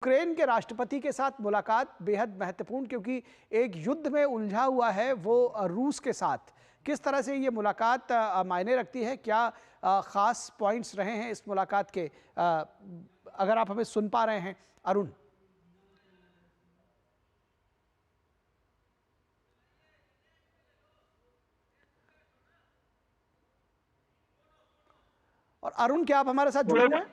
Ukraine के राष्ट्रपति के साथ मुलाकात बेहद महत्वपूर्ण, क्योंकि एक युद्ध में उलझा हुआ है वो रूस के साथ। किस तरह से ये मुलाकात मायने रखती है, क्या खास पॉइंट्स रहे हैं इस मुलाकात के? अगर आप हमें सुन पा रहे हैं अरुण। और अरुण, क्या आप हमारे साथ जुड़े हुए हैं?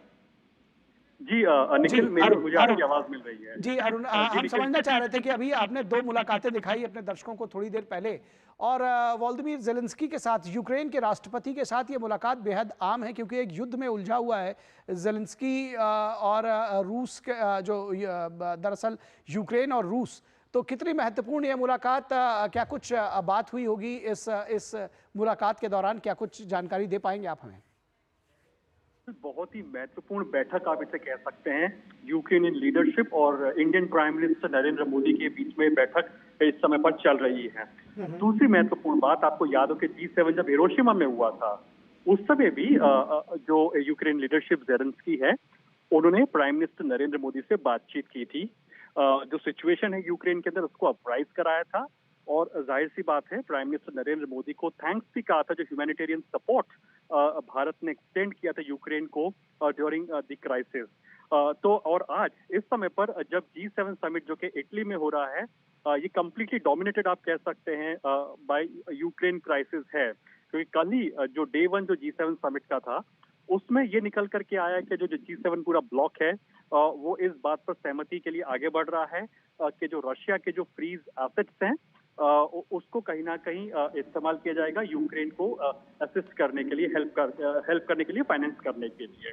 जी जी निखिल, अरुण, मुझे अरुण। आपकी आवाज मिल रही है। जी अरुण, जी हम निखिल। समझना चाह रहे थे कि अभी आपने दो मुलाकातें दिखाई अपने दर्शकों को थोड़ी देर पहले, और वोलोदिमीर ज़ेलेंस्की के साथ, यूक्रेन के राष्ट्रपति के साथ ये मुलाकात बेहद आम है, क्योंकि एक युद्ध में उलझा हुआ है ज़ेलेंस्की और रूस के, दरअसल यूक्रेन और रूस। तो कितनी महत्वपूर्ण ये मुलाकात, क्या कुछ बात हुई होगी इस मुलाकात के दौरान? क्या कुछ जानकारी दे पाएंगे आप हमें? बहुत ही महत्वपूर्ण बैठक आप इसे कह सकते हैं। यूक्रेनियन लीडरशिप और Indian prime minister Narendra Modi के बीच में बैठक इस समय पर चल रही है। दूसरी महत्वपूर्ण बात, आपको याद हो कि G7 जब हिरोशिमा में हुआ था, उस समय भी जो यूक्रेन लीडरशिप ज़ेलेंस्की है, उन्होंने प्राइम मिनिस्टर नरेंद्र मोदी से बातचीत की थी। जो सिचुएशन है यूक्रेन के अंदर, उसको अप्राइज कराया था। और जाहिर सी बात है, प्राइम मिनिस्टर नरेंद्र मोदी को थैंक्स भी कहा था, जो ह्यूमैनिटेरियन सपोर्ट भारत ने एक्सटेंड किया था यूक्रेन को ड्यूरिंग द क्राइसिस। तो और आज इस समय पर जब G7 समिट जो कि इटली में हो रहा है, ये कंप्लीटली डोमिनेटेड आप कह सकते हैं बाय यूक्रेन क्राइसिस है, क्योंकि कल ही जो डे 1 जो G7 समिट का था, उसमें ये निकल करके आया कि जो G7 पूरा ब्लॉक है, वो इस बात पर सहमति के लिए आगे बढ़ रहा है कि जो रशिया के जो फ्रीज एसेट्स हैं, उसको कहीं ना कहीं इस्तेमाल किया जाएगा यूक्रेन को असिस्ट करने के लिए, हेल्प करने के लिए, फाइनेंस करने के लिए।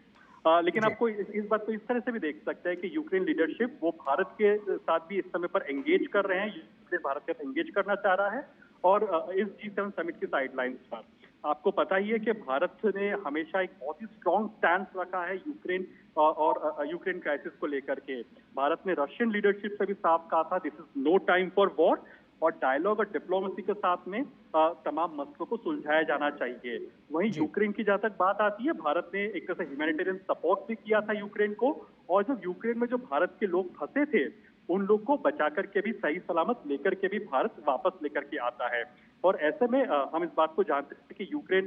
लेकिन जी आपको इस बात को इस तरह से भी देख सकते हैं कि यूक्रेन लीडरशिप वो भारत के साथ भी इस समय पर एंगेज कर रहे हैं। यूक्रेन भारत के साथ एंगेज करना चाह रहा है। और इस G7 समिट की साइडलाइंस पर आपको पता ही है कि भारत ने हमेशा एक बहुत ही स्ट्रॉन्ग स्टैंड रखा है यूक्रेन और यूक्रेन क्राइसिस को लेकर के। भारत ने रशियन लीडरशिप से भी साफ कहा था, this is no time for war, और डायलॉग और डिप्लोमेसी के साथ में तमाम मसलों को सुलझाया जाना चाहिए। वहीं जी यूक्रेन की जहां तक बात आती है, भारत ने एक तरह से ह्यूमैनिटेरियन सपोर्ट भी किया था यूक्रेन को। और जब यूक्रेन में जो भारत के लोग फंसे थे, उन लोग को बचा करके भी, सही सलामत लेकर के भी भारत वापस लेकर के आता है। और ऐसे में हम इस बात को जानते हैं कि यूक्रेन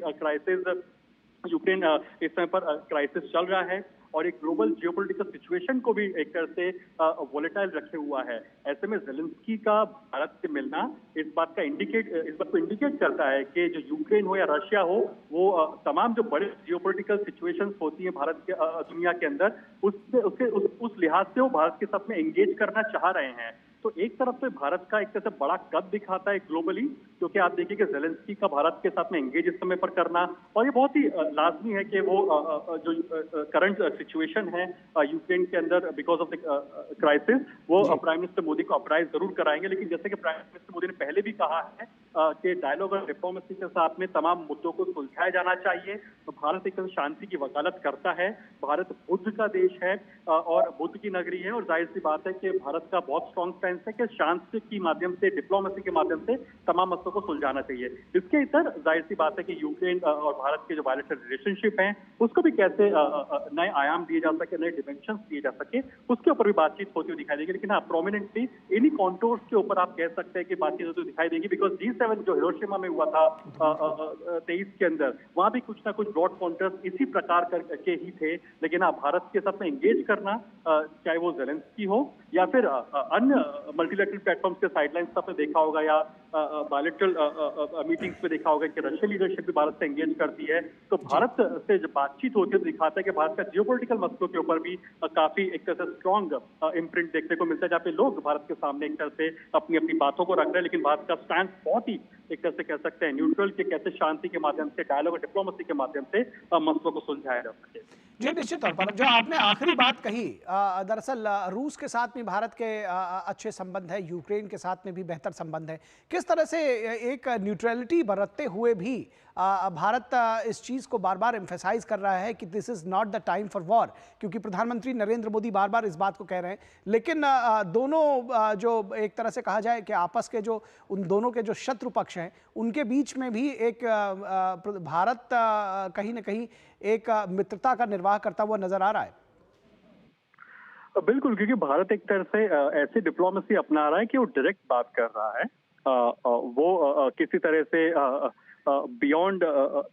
इस समय पर क्राइसिस चल रहा है, और एक ग्लोबल जियोपॉलिटिकल सिचुएशन को भी एक तरह से वोलेटाइल रखे हुआ है। ऐसे में ज़ेलेंस्की का भारत से मिलना इस बात को इंडिकेट करता है कि जो यूक्रेन हो या रशिया हो, वो तमाम जो बड़े जियोपॉलिटिकल सिचुएशंस होती हैं भारत के दुनिया के अंदर, उस लिहाज से वो भारत के साथ में एंगेज करना चाह रहे हैं। तो एक तरफ से भारत का एक तरह से बड़ा कद दिखाता है ग्लोबली, क्योंकि आप देखिए कि ज़ेलेंस्की का भारत के साथ में एंगेज इस समय पर करना, और ये बहुत ही लाजमी है कि वो जो करंट सिचुएशन है यूक्रेन के अंदर बिकॉज ऑफ द क्राइसिस, वो जी प्राइम मिनिस्टर मोदी को अप्राइज जरूर कराएंगे। लेकिन जैसे कि प्राइम मिनिस्टर मोदी ने पहले भी कहा है कि डायलॉग और डिप्लोमेसी के साथ में तमाम मुद्दों को सुलझाया जाना चाहिए। तो भारत एक शांति की वकालत करता है। भारत बुद्ध का देश है और बुद्ध की नगरी है, और जाहिर सी बात है कि भारत का बहुत स्ट्रॉन्ग स्टैंड है कि शांति के माध्यम से, डिप्लोमेसी के माध्यम से तमाम मसलों को सुलझाना चाहिए। इसके इतर जाहिर सी बात है कि यूक्रेन और भारत के जो बायलैटरल रिलेशनशिप हैं, उसको भी कैसे नए आयाम दिए जा सके, नए डिमेंशन दिए जा सके, उसके ऊपर भी बातचीत होती हुई दिखाई देगी। लेकिन हाँ, प्रोमिनेंटली इन्हीं कॉन्टोर्स के ऊपर आप कह सकते हैं कि बातचीत होती हुई दिखाई देगी, बिकॉज G7 जो हिरोशिमा में हुआ था 23 के अंदर, वहां भी कुछ ना कुछ ब्रॉड कॉन्टर्स इसी प्रकार के ही थे। लेकिन हाँ, भारत के साथ में एंगेज करना, चाहे वो ज़ेलेंस्की हो या फिर अन्य मल्टीलैटरल प्लेटफॉर्म्स के साइडलाइंस पर आपने देखा होगा, या बायलैटरल मीटिंग्स में देखा होगा कि रशियन लीडरशिप भी भारत से एंगेज करती है। तो जी भारत से जब बातचीत होती है, तो दिखाता है कि भारत का जियोपॉलिटिकल मसलों के ऊपर भी काफी एक तरह से स्ट्रॉन्ग इम्प्रिंट देखने को मिलता है, जहाँ पे लोग भारत के सामने एक तरह से अपनी अपनी बातों को रख रहे हैं। लेकिन भारत का स्टैंड बहुत ही एक तरह से कह सकते हैं न्यूट्रल, के कैसे शांति के माध्यम से, डायलॉग और डिप्लोमेसी के माध्यम से मसलों को सुलझाया जा सके। जी, निश्चित तौर पर जो आपने आखिरी बात कही, दरअसल रूस के साथ भी भारत के अच्छे संबंध है, यूक्रेन के साथ में भी बेहतर संबंध है। किस तरह से एक न्यूट्रलिटी बरतते हुए भी भारत इस चीज़ को बार बार एम्फेसाइज कर रहा है कि this is not the time for war, क्योंकि प्रधानमंत्री नरेंद्र मोदी बार बार इस बात को कह रहे हैं। लेकिन दोनों जो एक तरह से कहा जाए कि आपस के जो उन दोनों के जो शत्रु पक्ष हैं, उनके बीच में भी एक भारत कहीं ना कहीं एक मित्रता का निर्वाह करता हुआ नजर आ रहा है। बिल्कुल, क्योंकि भारत एक तरह से ऐसी डिप्लोमेसी अपना रहा है कि वो डायरेक्ट बात कर रहा है। वो किसी तरह से बियॉन्ड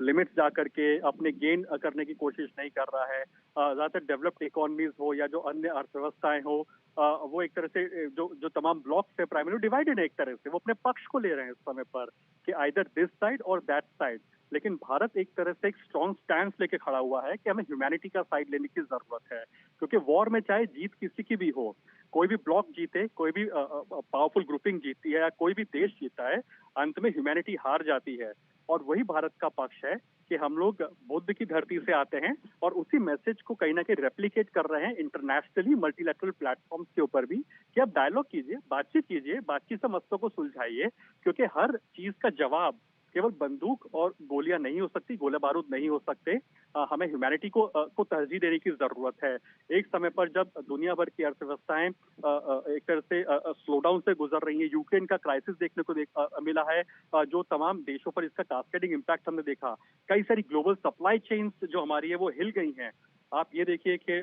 लिमिट्स जा करके अपने गेन करने की कोशिश नहीं कर रहा है। ज़्यादातर डेवलप्ड इकोनॉमीज हो या जो अन्य अर्थव्यवस्थाएं हो, वो एक तरह से जो जो तमाम ब्लॉक्स है प्राइमरी डिवाइडेड है एक तरह से, वो अपने पक्ष को ले रहे हैं इस समय पर कि आइदर दिस साइड और दैट साइड। लेकिन भारत एक तरह से एक स्ट्रॉन्ग स्टैंड लेके खड़ा हुआ है कि हमें ह्यूमैनिटी का साइड लेने की जरूरत है, क्योंकि वॉर में चाहे जीत किसी की भी हो, कोई भी ब्लॉक जीते, कोई भी पावरफुल ग्रुपिंग जीतती है या कोई भी देश जीता है, अंत में ह्यूमैनिटी हार जाती है। और वही भारत का पक्ष है कि हम लोग बुद्ध की धरती से आते हैं और उसी मैसेज को कहीं ना कहीं रेप्लिकेट कर रहे हैं इंटरनेशनली मल्टीलैटरल प्लेटफॉर्म्स के ऊपर भी, कि आप डायलॉग कीजिए, बातचीत से मसलों को सुलझाइए, क्योंकि हर चीज का जवाब केवल बंदूक और गोलियां नहीं हो सकती, गोले बारूद नहीं हो सकते। हमें ह्यूमैनिटी को तरजीह देने की जरूरत है। एक समय पर जब दुनिया भर की अर्थव्यवस्थाएं एक तरह से स्लो डाउन से गुजर रही हैं, यूक्रेन का क्राइसिस देखने को मिला है, जो तमाम देशों पर इसका कास्केडिंग इम्पैक्ट हमने देखा। कई सारी ग्लोबल सप्लाई चेन्स जो हमारी है वो हिल गई हैं। आप ये देखिए कि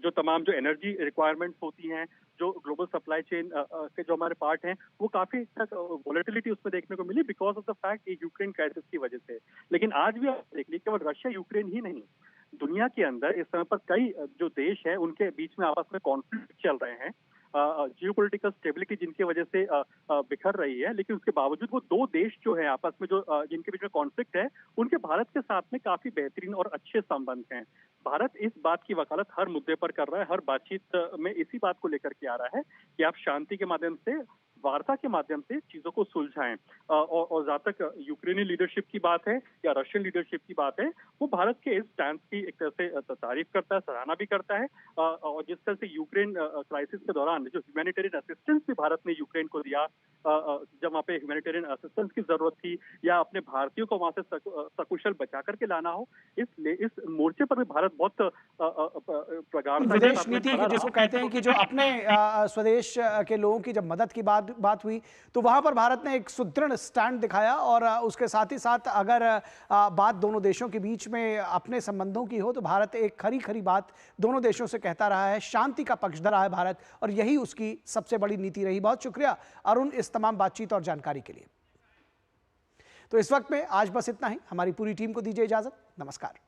जो तमाम जो एनर्जी रिक्वायरमेंट्स होती हैं, जो ग्लोबल सप्लाई चेन के जो हमारे पार्ट हैं, वो काफी तक वोलेटिलिटी उसमें देखने को मिली बिकॉज ऑफ द फैक्ट ये यूक्रेन क्राइसिस की वजह से। लेकिन आज भी आप देख लीजिए, केवल रशिया यूक्रेन ही नहीं, दुनिया के अंदर इस समय पर कई जो देश हैं उनके बीच में आपस में कॉन्फ्लिक्ट चल रहे हैं, जियोपॉलिटिकल स्टेबिलिटी जिनकी वजह से बिखर रही है, लेकिन उसके बावजूद वो दो देश जो है आपस में जो जिनके बीच में कॉन्फ्लिक्ट है, उनके भारत के साथ में काफी बेहतरीन और अच्छे संबंध हैं। भारत इस बात की वकालत हर मुद्दे पर कर रहा है, हर बातचीत में इसी बात को लेकर के आ रहा है कि आप शांति के माध्यम से, वार्ता के माध्यम से चीजों को सुलझाएं। और जहां तक यूक्रेनी लीडरशिप की बात है या रशियन लीडरशिप की बात है, वो भारत के इस स्टैंड की एक तरह से तारीफ करता है, सराहना भी करता है। और जिस तरह से यूक्रेन क्राइसिस के दौरान जो ह्यूमैनिटेरियन असिस्टेंस भी भारत ने यूक्रेन को दिया, जब वहाँ पे ह्यूमैनिटेरियन असिस्टेंस की जरूरत थी या अपने भारतीयों को वहां से सकुशल बचा करके लाना हो, इस मोर्चे पर भी भारत बहुत प्रगाढ़ता के विदेश साथ में नीति खड़ा जिसको रहा। कहते हैं कि जो अपने स्वदेश के लोगों की जब मदद की बात हुई, तो वहां पर भारत ने एक सुदृढ़ स्टैंड दिखाया। और उसके साथ ही साथ अगर बात दोनों देशों के बीच में अपने संबंधों की हो, तो भारत एक खरी बात दोनों देशों से कहता रहा है, शांति का पक्षधर रहा है भारत, और यही उसकी सबसे बड़ी नीति रही। बहुत शुक्रिया अरुण इस तमाम बातचीत और जानकारी के लिए। तो इस वक्त में आज बस इतना ही। हमारी पूरी टीम को दीजिए इजाजत। नमस्कार।